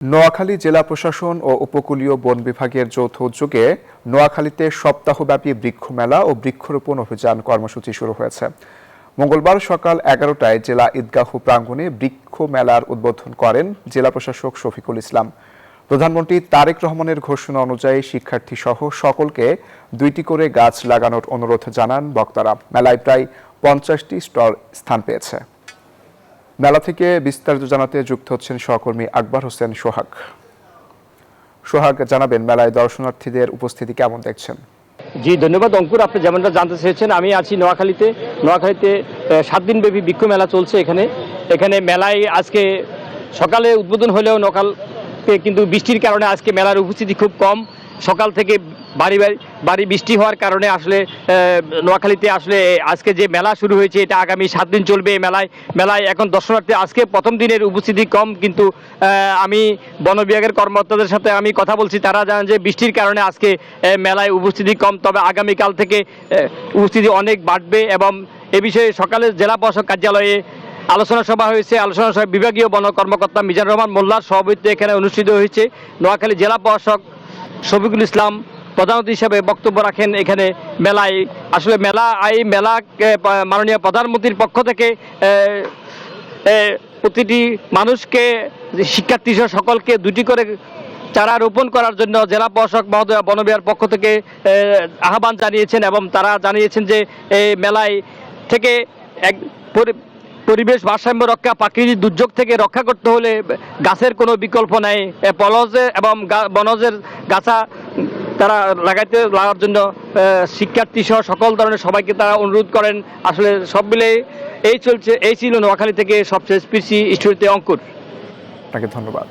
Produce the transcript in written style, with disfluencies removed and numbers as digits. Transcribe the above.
নোয়াখালী জেলা প্রশাসন ও উপকূলীয় বন বিভাগের যৌথ উদ্যোগে নোয়াখালীতে সপ্তাহব্যাপী বৃক্ষ মেলা ও বৃক্ষরোপণ অভিযান কর্মসূচি শুরু হয়েছে। মঙ্গলবার সকাল 11টায় জেলা ঈদগাহ প্রাঙ্গণে বৃক্ষ মেলার উদ্বোধন করেন জেলা প্রশাসক শফিকুল ইসলাম। প্রধানমন্ত্রী তারেক রহমানের ঘোষণা অনুযায়ী শিক্ষার্থী সহ সকলকে 2টি করে গাছ লাগানোর অনুরোধ জানান বক্তারা। মেলায় প্রায় 50টি স্টল স্থান পেয়েছে। মেলা থেকে বিস্তারিত জানাতে যুক্ত হচ্ছেন সহকর্মী আকবর হোসেন সোহাগ। সোহাগ, জানাবেন মেলায় দর্শনার্থীদের উপস্থিতি কেমন দেখছেন? জি, ধন্যবাদ অঙ্কুর। আপনি যেমনটা জানতে চেয়েছেন, আমি আছি নোয়াখালীতে 7 দিনব্যাপী বৃক্ষ মেলা চলছে। এখানে মেলায় আজকে সকালে উদ্বোধন হলেও নোয়াখালীতে কিন্তু বৃষ্টির কারণে আজকে মেলার উপস্থিতি খুব কম। সকাল থেকে বাড়ি বৃষ্টি হওয়ার কারণে আসলে নোয়াখালীতে আসলে আজকে যে মেলা শুরু হয়েছে এটা আগামী 7 দিন চলবে। এই মেলায় এখন দর্শনার্থী আজকে প্রথম দিনের উপস্থিতি কম, কিন্তু আমি বন বিভাগের কর্মকর্তাদের সাথে আমি কথা বলছি, তারা জানান যে বৃষ্টির কারণে আজকে মেলায় উপস্থিতি কম, তবে আগামীকাল থেকে উপস্থিতি অনেক বাড়বে। এবং এ বিষয়ে সকালে জেলা প্রশাসক কার্যালয়ে আলোচনা সভা হয়েছে। আলোচনা সভায় বিভাগীয় বন কর্মকর্তা মিজানুর রহমান মোল্লার সভাপতিত্বে এখানে অনুষ্ঠিত হয়েছে। নোয়াখালী জেলা প্রশাসক শফিকুল ইসলাম প্রধান অতিথি হিসেবে বক্তব্য রাখেন। এখানে মেলায় আসলে মেলা মাননীয় প্রধানমন্ত্রীর পক্ষ থেকে প্রতিটি মানুষকে, শিক্ষার্থী সহ সকলকে 2টি করে চারা রোপণ করার জন্য জেলা প্রশাসক মহোদয় বন বিভাগের পক্ষ থেকে আহ্বান জানিয়েছেন। এবং তারা জানিয়েছেন যে এই মেলায় থেকে পরিবেশ ভারসাম্য রক্ষা, প্রাকৃতিক দুর্যোগ থেকে রক্ষা করতে হলে গাছের কোনো বিকল্প নাই। পলজে এবং বনজের গাছা তারা লাগার জন্য শিক্ষার্থী সহ সকল ধরনের সবাইকে তারা অনুরোধ করেন। আসলে সব মিলে এই ছিল নোয়াখালী থেকে সবচেয়ে স্পিসি স্টোরিতে অঙ্কুর। আপনাকে ধন্যবাদ।